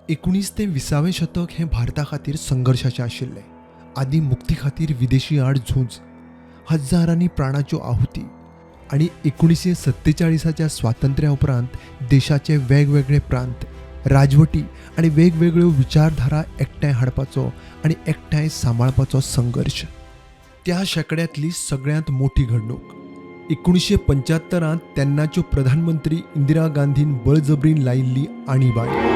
19 ते 20वें शतक हे भारता खातीर संघर्शाचें आशिल्लें. आदी मुक्ती खातीर विदेशी आड झूज, हजारांनी प्राणाच्यो आहुती आनी 1947च्या स्वातंत्र्या उपरांत देशाचे वेगवेगळे प्रांत, राजवटी आनी वेगवेगळ्यो विचारधारा एकठांय हाडपाचो आनी एकठांय सांबाळपाचो संघर्श. त्या शेंकड्यांतली सगळ्यांत मोठी घडणूक 1975 तेन्नाच्यो प्रधानमंत्री इंदिरा गांधीन बळजबरीन लायिल्ली आणीबाणी.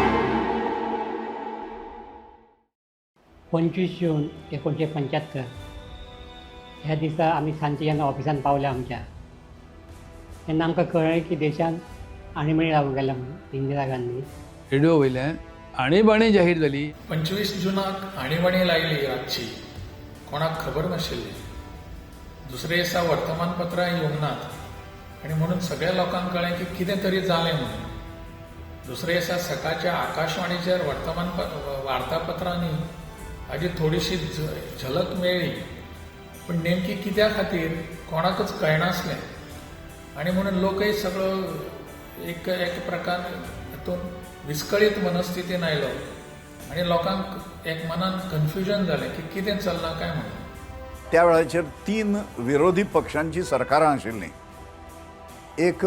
25 जून 1975 ह्या दिसा आमी सांजचे जेन्ना ऑफिसान पावले आमच्या, तेन्ना आमकां कळ्ळें की देशान आणीबाणी लागू केल्या म्हणून इंदिरा गांधी. रेडिओ वयल्यान आणीबाणी जाहीर जाली. 25 जुनाक आणीबाणी लायली रातची, कोणाक खबर नाशिल्ली. दुसरे दिसा वर्तमानपत्रां येवंक नात आनी म्हणून सगळ्या लोकांक कळ्ळें की कितें तरी जालें म्हणून. दुसरे दिसा सकाळच्या आकाशवाणीचेर वार्तापत्रांनी हाजी थोडीशी झलक मेळ्ळी, पूण नेमकी कित्या खातीर कोणाकच कळनासलें. आनी म्हणून लोकय सगळो एक प्रकार हातून विस्कळीत मनस्थितीन आयलो आनी लोकांक एक मनान कन्फ्युजन जालें की कितें चल्लां काय म्हणून. त्या वेळाचेर 3 विरोधी पक्षांची सरकारां आशिल्लीं. एक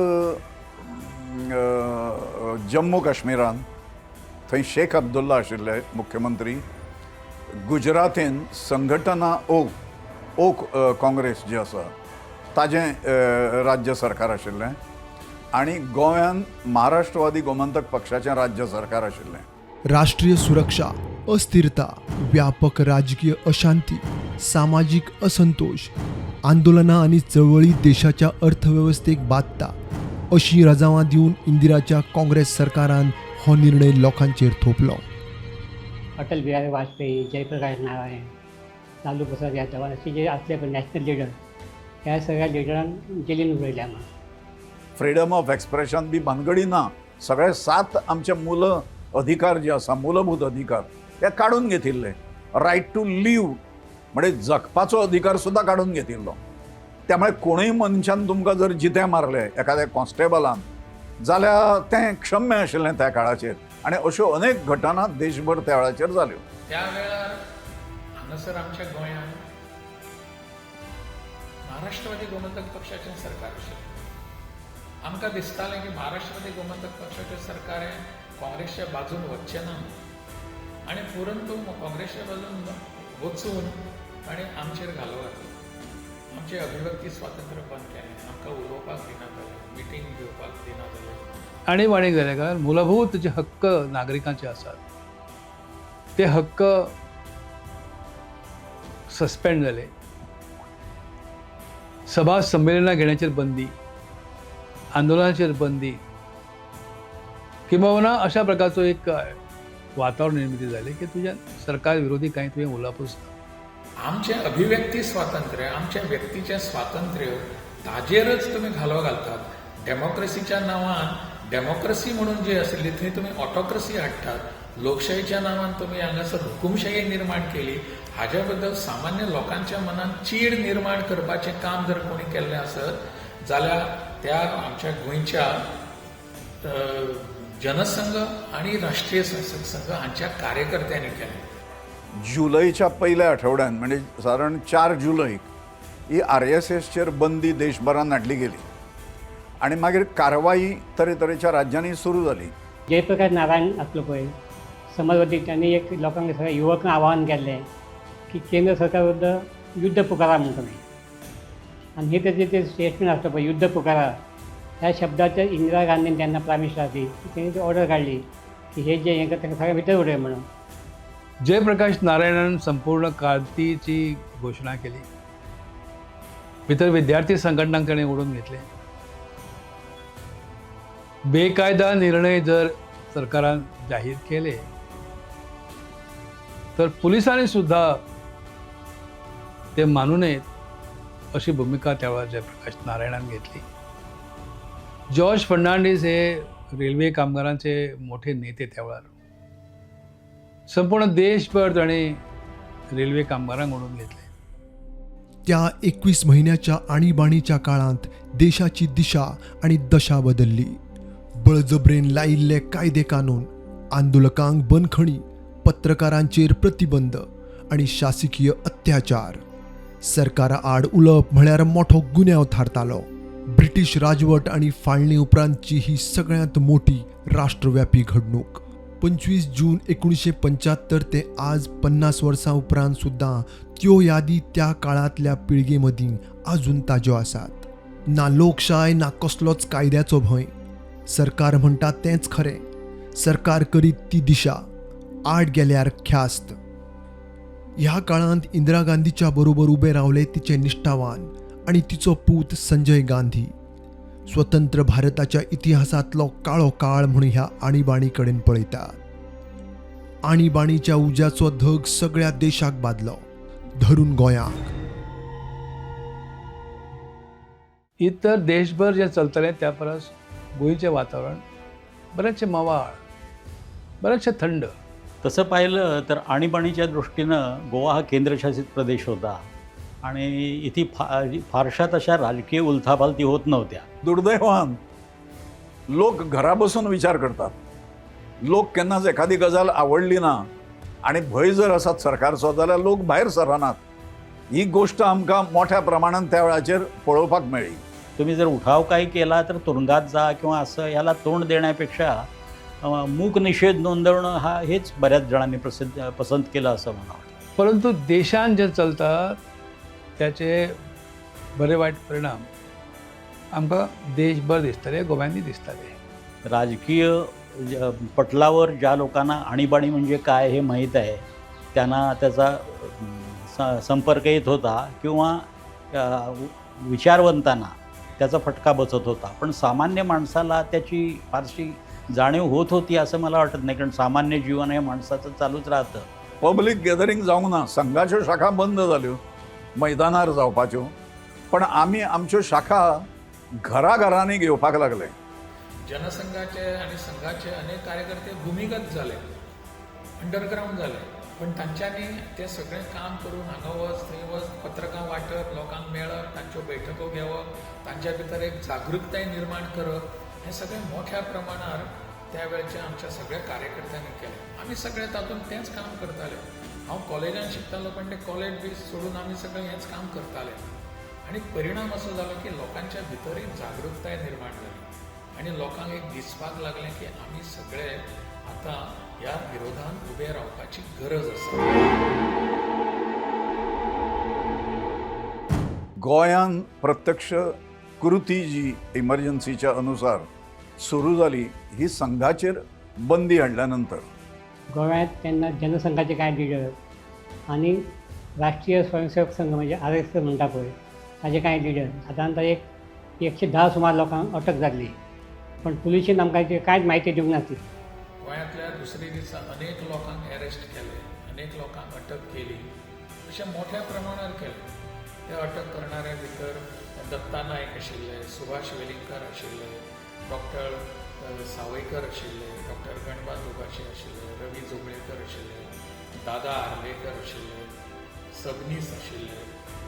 जम्मू काश्मीरान, थंय शेख अब्दुल्ला आशिल्ले मुख्यमंत्री. गुजरातीन संघटना ओक काँग्रेस जी आसा ताजें राज्य सरकार आशिल्लें. आनी गोंयान महाराष्ट्रवादी गोमंतक पक्षाचें राज्य सरकार आशिल्लें. राष्ट्रीय सुरक्षा, अस्थिरता, व्यापक राजकीय अशांती, सामाजीक असंतोष, आंदोलनां आनी चळवळी देशाच्या अर्थवेवस्थेक बादता अशी रजावां दिवन इंदिराच्या काँग्रेस सरकारान हो निर्णय लोकांचेर थोपलो. अटल बिहारी वाजपेयी, जयप्रकाश नारायण, लालू प्रसाद यादव असे जे असले पण नॅशनल लिडर, ह्या सगळ्या लिडरांक जेलीन उडयले आम्हाला. फ्रीडम ऑफ एक्सप्रेशन बी भानगडी ना. सगळे 7 आमचे अधिकार जे आसा, मूलभूत अधिकार, ते काडून घेतिल्ले. रायट टू लिव्ह म्हणजे जगपाचो अधिकार सुद्धा काडून घेतिल्लो. त्यामुळे कोणूय मनशान तुमकां जर जिते मारले एखाद्या कॉन्स्टेबलान जाल्यार तें क्षम्य आशिल्लें त्या काळाचेर. आनी अश्यो अनेक घटना देशभर त्या वेळाचेर जाल्यो. त्या वेळार हांगासर आमच्या गोंयांत महाराष्ट्रवादी गोमंतक पक्षाचें सरकार आशिल्लें. आमकां दिसतालें की महाराष्ट्रवादी गोमंतक पक्षाचें सरकार हें काँग्रेसच्या बाजून वचचें ना आनी परंतु काँग्रेसच्या बाजून वचून आनी आमचेर घालो घातलो. आमचें अभिव्यक्ती स्वातंत्र्य बंद केलें, आमकां उलोवपाक दिना जालें, मिटींग घेवपाक दिना जालें. आणीबाणी जाल्या कारण मूलभूत जे हक्क नागरिकांचे आसात ते हक्क सस्पेंड जाले. सभा संमेलनां घेण्याचेर बंदी, आंदोलनाचेर बंदी, किंबहुना अशा प्रकारचो एक वातावरण निर्मिती जालें की तुज्या सरकार विरोधी कांय तुवें उलोवपूच ना. आमचें अभिव्यक्ती स्वातंत्र्य, आमच्या व्यक्तीचें स्वातंत्र्य ताजेरच तुमी घालो घालतात. डेमोक्रेसीच्या नांवान डेमोक्रेसी म्हणून जी आशिल्ली थंय तुमी ऑटोक्रेसी हाडटात. लोकशाहीच्या नांवान तुमी हांगासर हुकुमशाही निर्माण केली. हाज्या बद्दल सामान्य लोकांच्या मनान चीड निर्माण करपाचें काम जर कोणी केल्लें आसत जाल्यार त्या आमच्या गोंयच्या जनसंघ आणि राष्ट्रीय संसद संघ हांच्या कार्यकर्त्यांनी केलें. जुलैच्या पहिल्या आठवड्यान म्हणजे साधारण 4 जुलय ही RSSचेर बंदी देशभरान हाडली गेली आणि मागीर कारवाई तरेतरेच्या राज्यांनी सुरू जाली. जयप्रकाश नारायण असलो पळय समाजवादी, त्यांनी एक लोकांक सगळ्या युवकांक आवाहन केल्लें की केंद्र सरकार विरुद्ध युद्ध पुकारा म्हणून तुमी. आनी हे तेजें ते स्टेटमेंट आसता पळय, युद्ध पुकारा, ह्या शब्दाचेर इंदिरा गांधीन तेन्ना प्रायम मिनिस्टर आसली, तेणी ती ऑर्डर काडली की हे जे हें तांकां सगळ्या भितर उडय म्हणून. जयप्रकाश नारायणान संपूर्ण क्रांतीची घोशणा केली. भितर विद्यार्थी संघटनांक ताणें ओडून घेतले. बेकायदा निर्णय जर सरकारान जाहीर केले तर पुलिसांनी सुद्धा ते मानू नयेत अशी भूमिका त्या वेळार जयप्रकाश नारायणान घेतली. जॉर्ज फर्नांडीस हे रेल्वे कामगारांचे मोठे नेते त्या वेळार. संपूर्ण देशभर ताणें रेल्वे कामगारांक ओडून घेतले. त्या 21 महिन्याच्या आणीबाणीच्या काळात देशाची दिशा आणि दशा बदलली. बळजबरेन लायिल्ले कायदे कानून, आंदोलकांक बंदखणी, पत्रकारांचेर प्रतिबंध आणि शासकीय अत्याचार. सरकारा आड उलप म्हळ्यार मोठो गुन्यांव थारतालो. ब्रिटीश राजवट आणि फाळणी उपरांतची ही सगळ्यांत मोठी राष्ट्रव्यापी घडणूक. 25 जून 1975 ते आज 50 वर्सां उपरांत सुद्दां त्यो यादी त्या काळांतल्या पिळगे मदीं आजून ताज्यो आसात. ना लोकशाय ना कसलोच कायद्याचो भंय. सरकार म्हणटा तेंच खरें. सरकार करीत ती दिशा. आड गेल्यार ख्यास्त. ह्या काळांत इंदिरा गांधीच्या बरोबर उबे रावले तिचे निश्ठावान आणि तिचो पूत संजय गांधी. स्वतंत्र भारताच्या इतिहासांतलो काळो काळ म्हणून ह्या आणीबाणी कडेन पळयतात. आणीबाणीच्या उज्याचो धग सगळ्या देशाक बादलो, धरून गोंयांक. इतर देशभर जे चलतलें त्या परस गोंयचें वातावरण बरेचशे मवाळ, बरेचशे थंड. तसं पाहिलं तर आणीबाणीच्या दृष्टीनं गोवा हा केंद्रशासित प्रदेश होता आणि इथे फारशा तशा राजकीय उलथापालथी होत नव्हत्या. दुर्दैवान लोक घरा बसून विचार करतात. लोक केन्नाच एखादी गजाल आवडली ना आणि भंय जर आसत सरकारचो जाल्यार लोक भायर सरनात. ही गोष्ट आमकां मोठ्या प्रमाणात त्या वेळाचेर पळोवपाक मेळ्ळी. तुम्ही जर उठाव काही केला तर तुरुंगात जा किंवा असं याला तोंड देण्यापेक्षा मूक निषेध नोंदवणं हेच बऱ्याच जणांनी पसंत केलं असं मला वाटतं. परंतु देशान जे चलतात त्याचे बरे वाईट परिणाम आमकां देशभर दिसतले, गोव्यांनी दिसतले. राजकीय पटलावर ज्या लोकांना आणीबाणी म्हणजे काय हे माहीत आहे त्यांना त्याचा संपर्क येत होता किंवा विचारवंतांना त्याचा फटका बसत होता. पण सामान्य माणसाला त्याची फारशी जाणीव होत होती असं मला वाटत नाही, कारण सामान्य जीवन हे माणसाचं चालूच राहतं. पब्लीक गॅदरींग जावंक ना. संघाच्यो शाखा बंद जाल्यो, मैदानार जावपाच्यो. पण आमी आमच्यो शाखा घराघरांनी घेवपाक लागले. जनसंघाचे आणि संघाचे अनेक कार्यकर्ते भूमिगत झाले, अंडरग्राऊंड झाले. पण तांच्यांनी ते सगळें काम करून हांगा वच थंय वच पत्रकां वाटप, लोकांक मेळप, तांच्यो बैठको घेवप, तांच्या भितर एक जागृताय निर्माण करप, हे सगळें मोठ्या प्रमाणार त्या वेळच्या आमच्या सगळ्या कार्यकर्त्यांनी केलें. आमी सगळे तातूंत तेंच काम करताले. हांव कॉलेजांत शिकतालो पण ते कॉलेज बी सोडून आमी सगळें हेंच काम करताले. आनी परिणाम असो जालो की लोकांच्या भितर एक जागृताय निर्माण जाली आनी लोकांक एक दिसपाक लागलें की आमी सगळे आतां ह्या विरोधांत उबे रावपाची गरज आसा. गोंयान प्रत्यक्ष कृती जी इमर्जन्सीच्या अनुसार सुरू जाली ही संघाचेर बंदी हाडल्यानंतर. गोव्यात त्यांना जनसंघाचे काय लिडर आणि राष्ट्रीय स्वयंसेवक संघ म्हणजे RSS म्हणटा पळय ताजे कांय लिडर साधारणतः 110 सुमार लोकांक अटक जाल्ली. पण पुलिशेन आमकां कांयच म्हायती दिवंक नासली. गोंयांतल्या दुसरे दिसा अनेक लोकांक अरेस्ट केले, अनेक लोकांक अटक केली. अशें मोठ्या प्रमाणार केलें. ते अटक करणाऱ्या भितर दत्ता नायक आशिल्ले, सुभाष वेलिंगकर आशिल्ले, डॉक्टर सावयकर आशिल्ले, डॉक्टर गणपत उगाशी आशिल्ले, रवी जोगळेकर आशिल्ले, दादा आर्लेकर आशिल्ले, सबनीस आशिल्ले,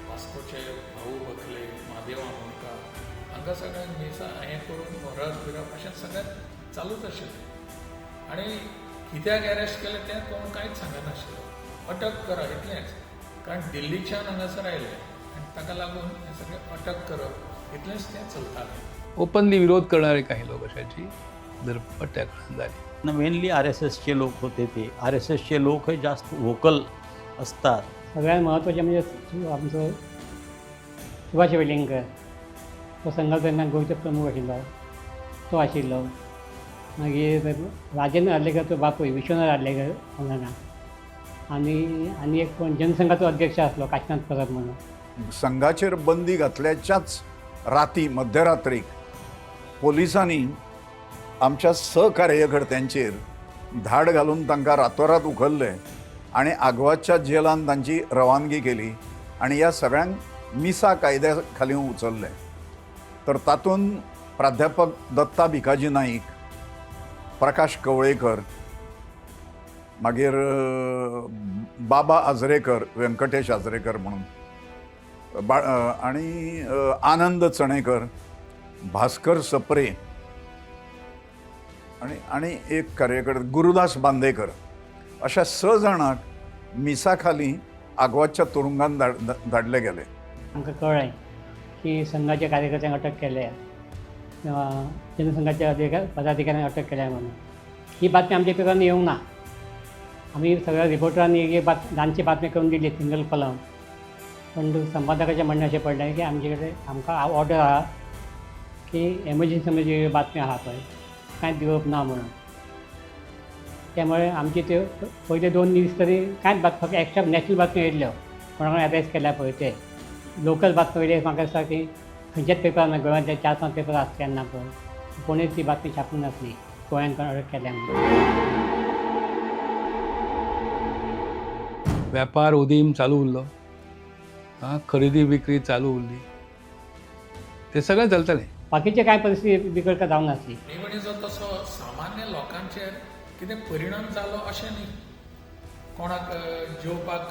वास्कोचे भाऊ बखले, महादेव आमोणकार हांकां सगळ्यांक मिसा हें करून व्हरप बिरप अशें सगळें चालूच आशिल्लें. आनी कित्याक अरेस्ट केलें तें कोण कांयच सांगनाशिल्लो. अटक करा इतलेंच. कारण दिल्लीच्यान हांगासर आयले आनी ताका लागून हें सगळें अटक करप इतलेंच तें चलतालें. ओपनली विरोध करणारे काही लोक अशाची धरपकड त्या काळात झाली. मेनली RSSचे लोक होते. ते RSSचे लोक हे जास्त व्होकल असतात. सगळ्यात महत्त्वाचे म्हणजे आमचो सुभाष वेलिंगकर, तो संघाचो तेन्ना गोंयचो प्रमुख आशिल्लो, तो आशिल्लो. मागीर राजेंद्र आर्लेकर तो बापूय विश्वनाथ आर्लेकर हांगा. आनी एक कोण जनसंघाचो अध्यक्ष आसलो काशीनाथ परब म्हणून. संघाचेर बंदी घातल्याच्याच राती मध्यरात्रीक पोलिसांनी आमच्या सहकार्यकर्त्यांचेर धाड घालून तांकां रातोरात उखल्ले आणि आग्वादच्या जेलांत तांची रवानगी केली आणि ह्या सगळ्यांक मिसा कायद्या खाली उचलले. तर तातूंत प्राध्यापक दत्ता भिकाजी नाईक, प्रकाश कवळेकर, मागीर बाबा आजरेकर, व्यंकटेश आजरेकर म्हणून, आणि आनंद चणेकर, भास्कर सप्रे आणि एक कार्यकर्ते गुरुदास बांदेकर अशा 6 जाणांक मिसा खाली आग्वादच्या तुरुंगात धाडले गेले. आमकां कळ्ळें की संघाच्या कार्यकर्त्यांक अटक केल्या किंवा जनसंघाच्या पदाधिकाऱ्यांक अटक केल्या म्हणून. ही बातमी आमच्या पेपरांनी येवंक ना. आम्ही सगळ्या रिपोर्टरांनी एक ल्हानशी बातमी करून दिली सिंगल कॉलम. पण संपादकाचें म्हणणें अशें पडलें की आमचे कडेन आमकां ऑर्डर आहा की एमर्जन्सी जी बातमी आहा पळय कांयच दिवप ना म्हणून. त्यामुळे आमचे त्यो पयले 2 दीस तरी कांयच फक्त एक्स्ट्रा नॅशनल बातम्यो येयल्ल्यो कोणाकडे अरेस्ट केल्या पळय ते. लोकल बातमी वयले म्हाका दिसता की खंयच्याच पेपरान गोंयांतले 4-5 पेपर आसले तेन्ना पळय कोणीच ती बातमी छापूंक नासली गोंयांत कोण अटक केल्या म्हणून. वेपार उदीम चालू उरलो, खरेदी विक्री चालू उरली, ते सगळें चलतलें. बाकीचे कांय परिस्थिती बिकट जावंक नासली. आणिवणीचो तसो सामान्य लोकांचेर कितें परिणाम जालो अशें न्ही. कोणाक जेवपाक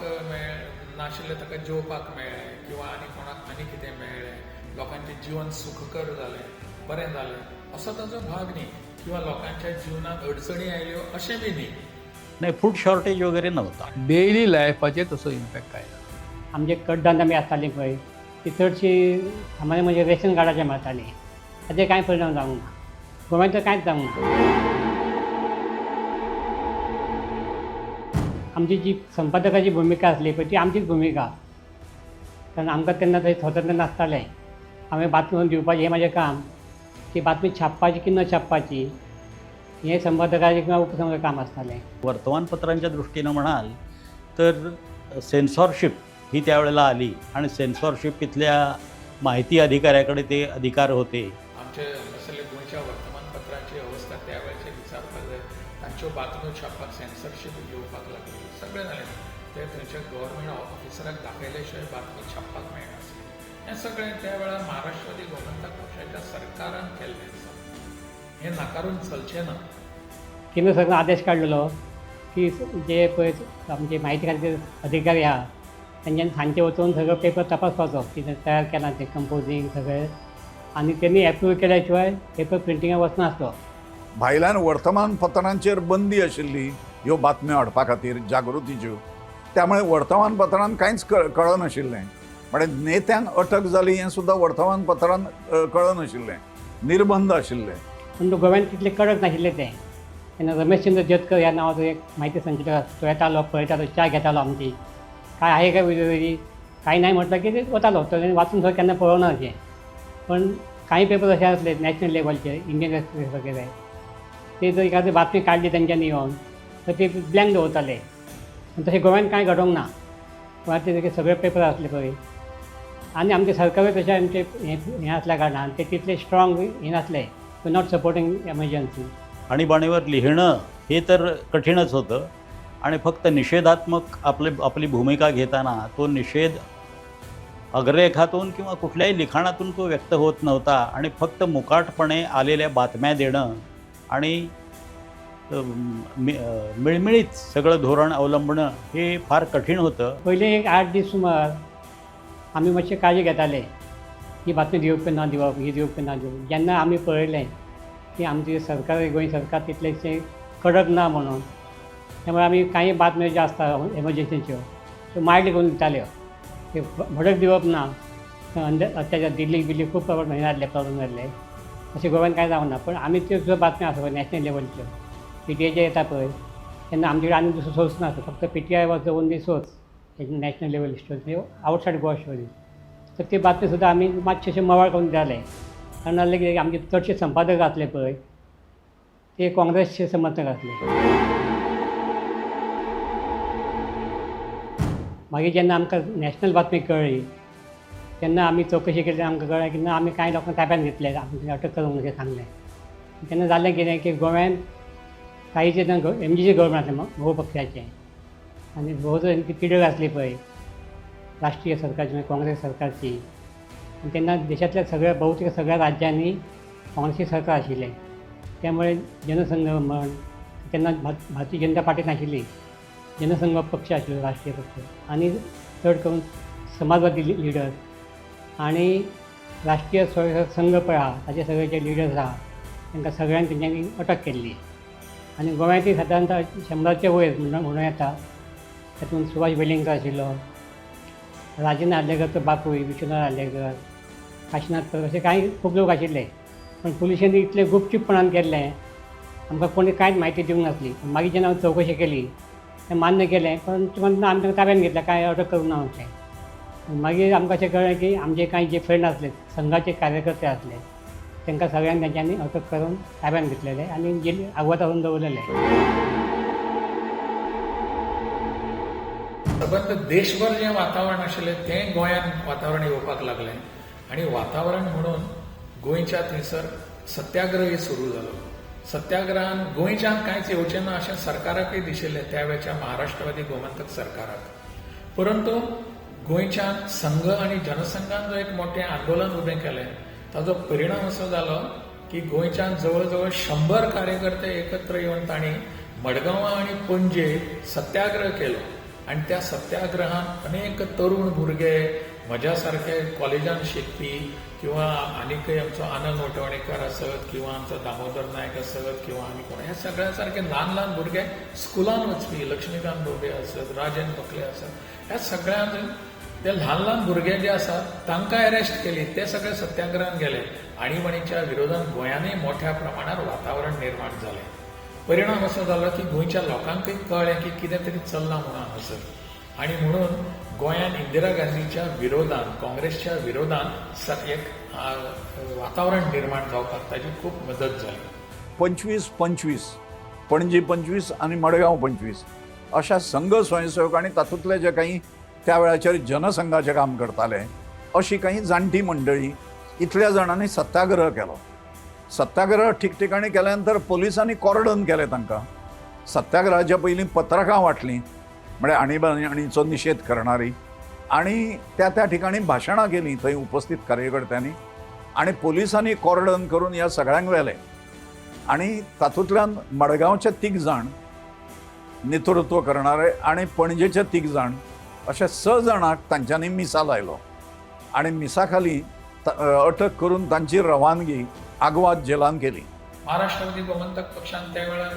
नाशिल्लें ताका जेवपाक मेळ्ळें किंवा आनी कोणाक आनी कितें मेळ्ळें, लोकांचें जिवन सुखकर जालें, बरें जालें असो ताजो भाग न्ही. किंवा लोकांच्या जिवनात अडचणी आयल्यो अशें बी न्ही. नाही, फूड शॉर्टेज वगैरे नव्हता. डेली लायफाचेर तसो इम्पॅक्ट काय ना. आमचे कडधान्य बी आसतालीं पळय ती चडशी सामान्य म्हणजे रेशन कार्डाचेर मेळटाली. ताजे कांय परिणाम जावंक ना. गोंयांत तर कांयच जावंक ना. आमची जी संपादकाची भुमिका आसली पळय ती आमचीच भुमिका. कारण आमकां तेन्ना थंय स्वतंत्र नासतालें. हांवें बातमी दिवपाचें हें म्हाजें काम. ती बातमी छापपाची की न छापपाची हें संपादकाचें किंवा उपसंपादकाचें काम आसतालें. वर्तमानपत्रांच्या दृष्टीनं म्हणाल तर सेन्सॉरशिप ही त्यावेळेला आली आणि सेन्सॉरशिप इथल्या माहिती अधिकाऱ्याकडे ते अधिकार होते. आमचे हांगासरले गोंयच्या वर्तमानपत्रांची अवस्था त्या वेळाचेर विचारपाक जाय. तांच्यो बातम्यो छापपाक सेन्सरशीप येवपाक लागली. सगळें जालें. ते थंयच्या गव्हर्मेंट ऑफिसराक दाखयले शिवाय बातमी छापपाक मेळनासली. हें सगळें त्या वेळार महाराष्ट्रादी गोमंतक पक्षाच्या सरकारान केल्लें आसा. हें नाकारून चलचें ना. केंद्र सरकारान आदेश काडलेलो की जे पळय आमचे म्हायती खात्याचे अधिकारी आहा तेंच्यानी सांजचे वचून सगळो पेपर तपासपाचो कितें तयार केलां तें कंपोजींग सगळें. आनी तेणी एप्रूव केल्या शिवाय पेपर प्रिंटिंगाक वचनासलो. भायल्यान वर्तमानपत्रांचेर बंदी आशिल्ली ह्यो बातम्यो हाडपा खातीर जागृतीच्यो. त्यामुळे वर्तमानपत्रांत कांयच कळनाशिल्लें. म्हणजे नेत्यांक अटक जाली हें सुद्दां वर्तमानपत्रांत कळनाशिल्लें. निर्बंध आशिल्ले. पूण गोव्यान तितले कडक नाशिल्ले ते. तेन्ना रमेशचंद्र जतकर ह्या नांवाचो एक म्हायती संचालक तो येतालो पळयतालो च्या घेतालो आमची काय आहे काय वेगळी काही नाही म्हटलं की ते वतालो. तो वाचून सुद्दां केन्ना पळोवना अशें. पण काही पेपर असे असले नॅशनल लेवलचे इंडियन एक्सप्रेस वगैरे ते जर एखादी बातमी काढली त्यांच्यानी येऊन तर ते ब्लँक दवरताले. पण तशें गोव्यान कांय घडोवंक ना. गोंयांतले सगळे पेपर असले पळय आनी आमचे सरकारूय तशें आमचे हें असल्या कारणान ते तितले स्ट्रॉंग हें नासले टू नॉट सपोर्टिंग एमर्जन्सी. आणीबाणीवर लिहिणं हे तर कठीणच होतं आणि फक्त निषेधात्मक आपली भूमिका घेताना तो निषेध अग्रलेखातून किंवा कुठल्याही लिखाणातून तो व्यक्त होत नव्हता आणि फक्त मुकाटपणे आलेल्या बातम्या देणं आणि मिळमिळीत सगळं धोरण अवलंबणं हे फार कठीण होतं. पहिले एक 8 दीस सुमार आमी मातशे काळजी घेताले ही बातमी दिवप की ना दिवप ही दिवप की ना दिवप. जेन्ना आमी पळयलें की आमचे सरकार गोंय सरकार तितलेशें कडक ना म्हणून त्यामुळे आमी कांय बातम्यो ज्यो आसता एमर्जन्सीच्यो त्यो मायल्ड करून दिताल्यो. ते भडक दिवप ना. अत्याचार दिल्ली खूब प्रॉब्लेम जाल्ले अशें गोव्यान कांय जावंक ना. पण आमी त्यो सुद्दां बातम्यो आसा पळय नॅशनल लेवलच्यो PTIचे येता पळय तेन्ना आमचे कडेन आनी दुसरो सोर्स नासलो. फक्त PTI was the only source national level story outside Goa story. तर ती बातमी सुद्दां आमी मातशे अशें मवाळ करून दिताले. कारण जालें की आमचे चडशे संपादक आसले पळय ते काँग्रेसचे समर्थक आसले. मागीर जेन्ना आमकां नॅशनल बातमी कळ्ळी तेन्ना आमी चवकशी केली. आमकां कळ्ळें की ना आमी कांय लोकांक ताब्यात घेतले आमकां अटक करूंक अशें सांगलें. तेन्ना जालें कितें की गोव्यान काही जे MGचे गव्हर्मेंट आसलें भोव पक्षाचें आनी भोव जो पिडक आसली पळय राष्ट्रीय सरकारची म्हणजे काँग्रेस सरकारची. आनी तेन्ना देशांतल्या सगळ्या भोवतेक सगळ्या राज्यांनी काँग्रेसी सरकार आशिल्लें. त्यामुळे जनसंघ म्हण तेन्ना भारतीय जनता पार्टी नाशिल्ली. जनसंघ पक्ष आशिल्लो राष्ट्रीय पक्ष आनी चड करून समाजवादी लिडर आणि राष्ट्रीय स्वयंसेवक संघ पळय आहा ताचे सगळे जे लिडर्स आहा तांकां सगळ्यांक तेंच्यांनी अटक केल्ली आनी गोंयांतूय सादारणता 100च्या वयर म्हणून येता. तातूंत सुभाष वेलिंगकर आशिल्लो, राजेंद्र आर्लेकरचो बापूय विश्वनाथ आर्लेकर, काशीनाथ परब असे काही खूब लोक आशिल्ले. पण पुलिशेंनी इतले गुपचूपपणान केल्लें आमकां कोणी कांयच म्हायती दिवंक नासली. मागीर जेन्ना हांव चवकशी केली तें मान्य केलें, परंतु आमी तांकां ताब्यात घेतलें, कांय अटक करूंक ना अशें. मागीर आमकां अशें कळ्ळें की आमचे कांय जे फ्रेंड आसले, संघाचे कार्यकर्ते आसले, तांकां सगळ्यांक तेंच्यांनी अटक करून ताब्यात घेतलेले आनी जेली आगवत व्हरून दवरलेले. सबंद देशभर जें वातावरण आशिल्लें तें गोंयांत वातावरण येवपाक लागलें आनी वातावरण म्हणून गोंयच्या थंयसर सत्याग्रह सुरू जालो. सत्याग्रहान गोंयच्यान कांयच येवचें ना अशें सरकाराकय दिशिल्लें त्या वेळच्या महाराष्ट्रवादी गोमंतक सरकाराक. परंतु गोंयच्यान संघ आनी जनसंघान जो एक मोठें आंदोलन उबें केलें ताचो परिणाम असो जालो की गोंयच्यान जवळ जवळ 100 कार्यकर्ते एकत्र येवन तांणी मडगांवां आनी पणजे सत्याग्रह केलो. आनी त्या सत्याग्रहांत अनेक तरुण भुरगे, म्हज्या सारके कॉलेजांत शिकपी किंवा आनीकय आमचो आनंद मोटवाणीकर आसत किंवा आमचो दामोदर नायक आसत किंवा आनी कोण, हे सगळ्या सारके ल्हान ल्हान भुरगे स्कुलान वचपी, लक्ष्मीकांत बोबडे आसत, राजन बकले आसत, ह्या सगळ्यांक ते ल्हान ल्हान भुरगे जे आसात तांकां अरेस्ट केली. ते सगळे सत्याग्रहान गेले. आणीबाणीच्या विरोधात गोंयांतय मोठ्या प्रमाणार वातावरण निर्माण जालें. परिणाम असो जालो की गोंयच्या लोकांकय कळ्ळें की कितें तरी चल्लां म्हणून हांगासर. आनी म्हणून गोंयांत इंदिरा गांधीच्या विरोधान, काँग्रेसच्या विरोधान एक वातावरण निर्माण जावपाक ताची खूब मदत जाली. 25-25 पणजी 25 आनी मडगांव 25 अशा संघ स्वयंसेवकांनी तातूंतले जे काही त्या वेळाचेर जनसंघाचें काम करताले अशी काही जाणटी मंडळी इतल्या जाणांनी सत्याग्रह केलो. सत्याग्रह ठिकठिकाणी केल्या नंतर पोलिसांनी कॉर्डन केलें तांकां. सत्याग्रहाच्या पयलीं पत्रकां वाटलीं, म्हणजे आणीबाणीचो निशेध करणारी, आणि त्या ठिकाणी भाशणां केलीं थंय उपस्थित कार्यकर्त्यांनी, आणि पोलिसांनी कॉर्डन करून ह्या सगळ्यांक व्हेलें. आणि तातूंतल्यान मडगांवचे 3 जाण नेतृत्व करणारे आणि पणजेचे 3 जाण अशे 6 जाणांक तांच्यांनी मिसा लायलो आणि मिसा खाली अटक करून तांची रवानगी आग्वाद जेलान केली. महाराष्ट्रवादी गोमंतक पक्षान त्या वेळार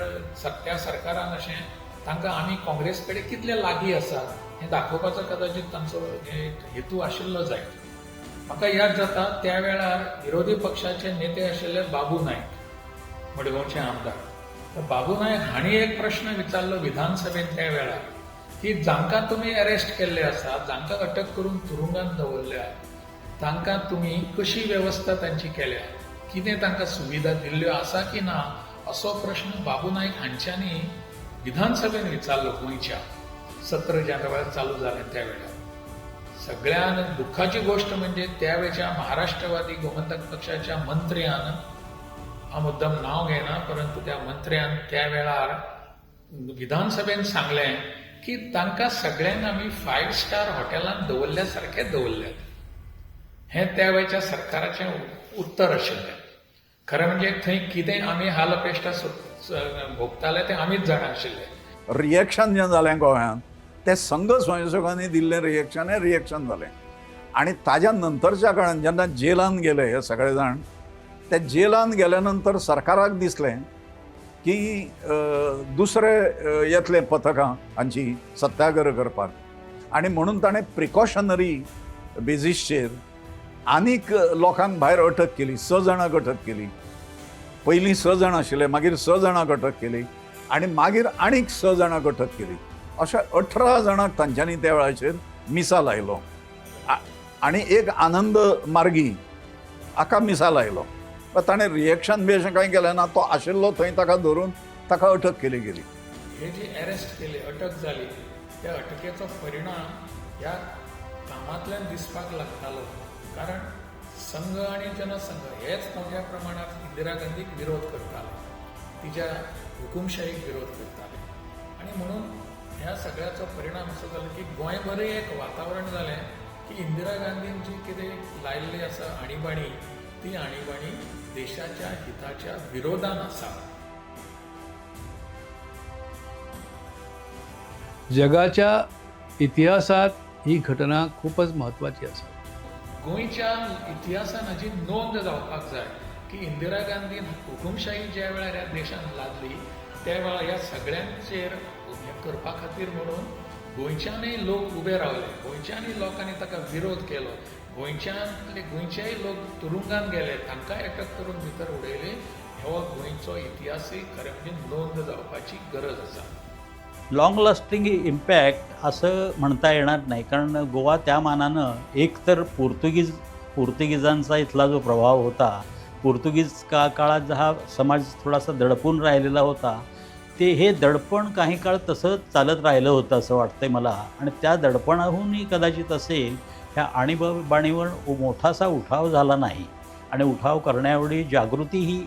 त्या सरकारान अशें तांकां आमी काँग्रेस कडेन कितले लागीं आसात हें दाखोवपाचो कदाचित तांचो हेतू आशिल्लो जाय. म्हाका याद जाता त्या वेळार विरोधी पक्षाचे नेते आशिल्ले बाबू नायक, मडगांवचे आमदार. तर बाबू नायक हांणी एक प्रश्न विचारलो विधानसभेत त्या वेळार की जांकां तुमी अरेस्ट केल्ले आसात, जांकां अटक करून तुरुंगात दवरल्या, तांकां तुमी कशी वेवस्था तांची केल्या, कितें तांकां सुविधा दिल्ल्यो आसा की ना, असो प्रश्न बाबू नायक हांच्यांनी विधानसभेन विचारलो. गोंयच्या सत्र ज्या वेळार चालू जालें त्या वेळार सगळ्यान दुःखाची गोष्ट म्हणजे त्या वेळच्या महाराष्ट्रवादी गोमंतक पक्षाच्या मंत्र्यान, हा मुद्दाम नाव घेना, परंतु त्या मंत्र्यान त्या वेळार विधानसभेन सांगलें की तांकां सगळ्यांक आमी 5 स्टार हॉटेलांत दवरल्या सारखे दवरल्यात. हें त्या वेळच्या सरकाराचें उत्तर आशिल्लें. खरें म्हणजे थंय कितें आमी हालअपेश्टा भोगताले तें आमीच जाणा आशिल्ले. रिएक्शन जें जालें गोंयांत तें संघ स्वयंसेवकांनी दिल्लें रिएक्शन जालें. आनी ताज्या नंतरच्या काळान जेन्ना जेलान गेले हे सगळे जाण, ते जेलान गेल्या नंतर सरकाराक दिसलें की दुसरे येतले पथकां हांची सत्याग्रह करपाक, आनी म्हणून ताणें प्रिकॉशनरी बेजीसचेर आनीक लोकांक भायर अटक केली. 6 जाणांक अटक केली. पयलीं 6 जाण आशिल्ले, मागीर 6 जाणांक अटक केली, आनी मागीर आनीक 6 जाणांक अटक केली. अशा 18 जाणांक तांच्यांनी त्या वेळाचेर मिसा लायलो. आनी एक आनंद मार्गी हाका मिसा लायलो. पण ताणें रिएक्शन बी अशें कांय केलें ना. तो आशिल्लो थंय ताका धरून ताका अटक केली गेली. हे जी अरेस्ट केली, अटक जाली, त्या अटकेचो परिणाम ह्या कामांतल्यान दिसपाक लागतालो. कारण संघ आणि जनसंघ हेच मोठ्या प्रमाणात इंदिरा गांधीक विरोध करताले, तिच्या हुकुमशाहीक विरोध करताले. आणि म्हणून ह्या सगळ्याचो परिणाम असो जालो की गोंयभरय एक वातावरण जालें की इंदिरा गांधीन जी कितें लायिल्ली आसा आणीबाणी, ती आणीबाणी देशाच्या हिताच्या विरोधान आसा. जगाच्या इतिहासात ही घटना खूपच महत्वाची आसा. गोंयच्या इतिहासान हाची नोंद जावपाक जाय की इंदिरा गांधीन हुकुमशाही ज्या वेळार ह्या देशांत लादली त्या वेळार ह्या सगळ्यांचेर हें करपा खातीर म्हणून गोंयच्यानय लोक उबे रावले, गोंयच्यानय लोकांनी ताका विरोध केलो, गोंयचेय लोक तुरुंगान गेले, तांकांय अटक करून भितर उडयले. हो गोंयचो इतिहासय खरें म्हणजे नोंद जावपाची गरज आसा. लाँग लास्टिंग इम्पॅक्ट असं म्हणता येणार नाही, कारण गोवा त्या मानानं एक तर पोर्तुगीजांचा इथला जो प्रभाव होता, पोर्तुगीज काळात हा समाज थोडासा दडपून राहिलेला होता, ते हे दडपण काही काळ तसं चालत राहिलं होतं असं वाटतंय मला. आणि त्या दडपणाहूनही कदाचित असेल ह्या आणीबाणीवर मोठासा उठाव झाला नाही आणि उठाव करण्याएवढी जागृतीही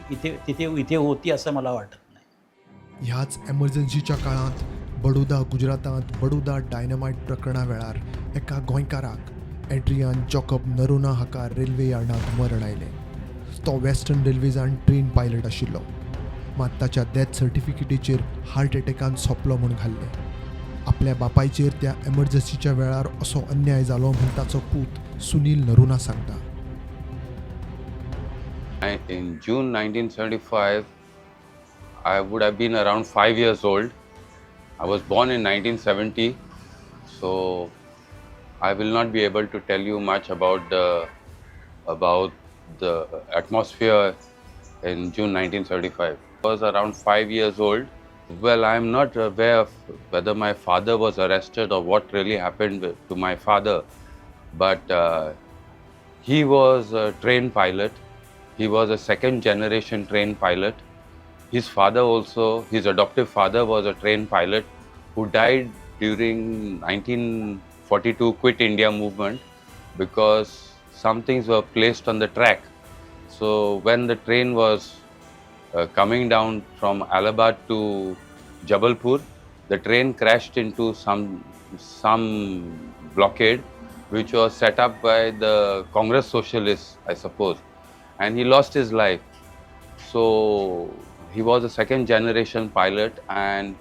इथे होती असं मला वाटत नाही. ह्याच एमर्जन्सीच्या काळात बडोदा गुजरातात बडोदा डायनामायट प्रकरणा वेळार एका गोंयकाराक एड्रियान जॉकब नरोना हाका रेल्वे यार्डांत मरण आयलें. तो वेस्टर्न रेल्वेजान ट्रेन पायलट आशिल्लो, मात ताच्या डेथ सर्टिफिकेटीचेर हार्ट एटॅकान सोंपलो म्हूण घाल्लें. आपल्या बापायचेर त्या एमर्जन्सीच्या वेळार असो अन्याय जालो म्हूण ताचो पूत सुनील नरोना सांगता. In June 1975, I would have been around 5 years old. I was born in 1970, so I will not be able to tell you much about the atmosphere in June 1975. I was around 5 years old. Well, I am not aware of whether my father was arrested or what really happened to my father, but he was a train pilot. He was a second generation train pilot. His father also, his adoptive father was a train pilot who died during 1942 Quit India movement because some things were placed on the track. So when the train was coming down from Allahabad to Jabalpur, the train crashed into some blockade which was set up by the Congress socialists, I suppose. And he lost his life. So he was a second generation pilot, and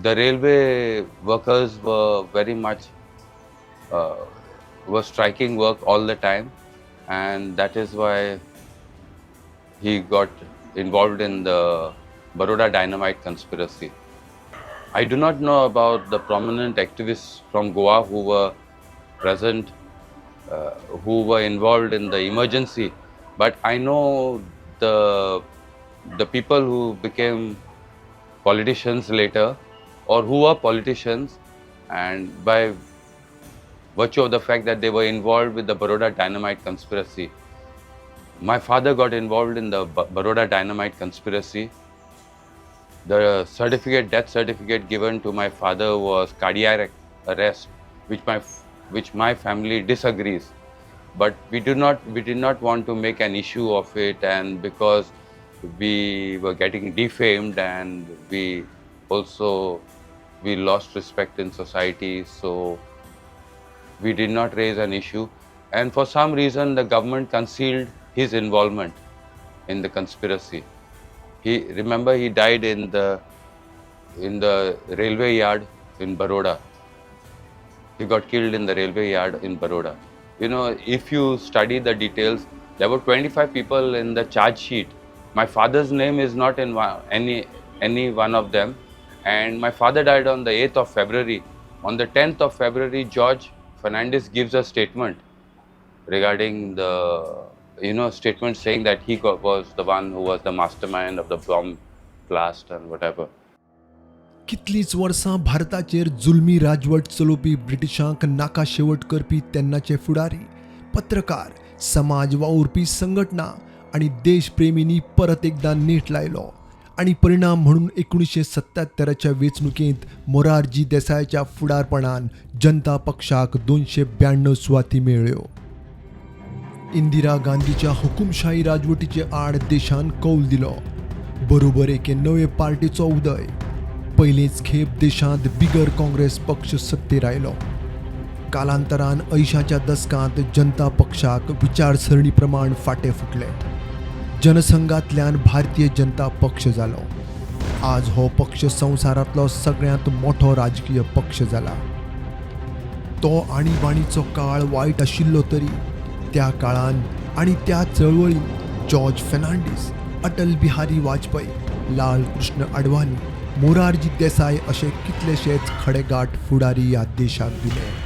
the railway workers were very much were striking work all the time, and that is why he got involved in the Baroda dynamite conspiracy. I do not know about the prominent activists from Goa who were present, who were involved in the emergency, but I know the people who became politicians later, or who were politicians, and by virtue of the fact that they were involved with the Baroda dynamite conspiracy. My father got involved in the Baroda dynamite conspiracy. The death certificate given to my father was cardiac arrest, which my family disagrees. But we did not want to make an issue of it, and because we were getting defamed and we lost respect in society, so we did not raise an issue. And for some reason the government concealed his involvement in the conspiracy. He died in the railway yard in Baroda. He got killed in the railway yard in Baroda. You know, if you study the details, there were 25 people in the charge sheet. My father's name is not in any one of them. And my father died on the 8th of February. On the 10th of February, George Fernandez gives a statement regarding statement saying that he was the one who was the mastermind of the bomb blast and whatever. कितलींच वर्सां भारताचेर जुलमी राजवट चलोवपी ब्रिटिशांक नाका शेवट करपी तेन्नाचे फुडारी, पत्रकार, समाज वावुरपी संघटना आनी देशप्रेमींनी परत एकदां नेट लायलो. आनी परिणाम म्हणून 1977च्या वेंचणुकेंत मोरारजी देसायाच्या फुडारपणान जनता पक्षाक 292 सुवाती मेळ्ळ्यो. इंदिरा गांधीच्या हुकुमशाही राजवटीचे आड देशान कौल दिलो. बरोबर एके नवे पार्टीचो उदय. पयलींच खेप देशांत बिगर काँग्रेस पक्ष सत्तेर आयलो. कालांतरान 80च्या दशकांत जनता पक्षाक विचारसरणी प्रमाण फाटें फुटले. जनसंघांतल्यान भारतीय जनता पक्ष जालो. आज हो पक्ष संवसारांतलो सगळ्यांत मोठो राजकीय पक्ष जाला. तो आणीबाणीचो काळ वायट आशिल्लो तरी त्या काळान आनी त्या चळवळीन जॉर्ज फर्नांडीस, अटल बिहारी वाजपेयी, लाल कृष्ण अडवाणी, मोरारजी देसाई असे कितलेशेच खडेगाठ फुडारी ह्या देशाक दिले.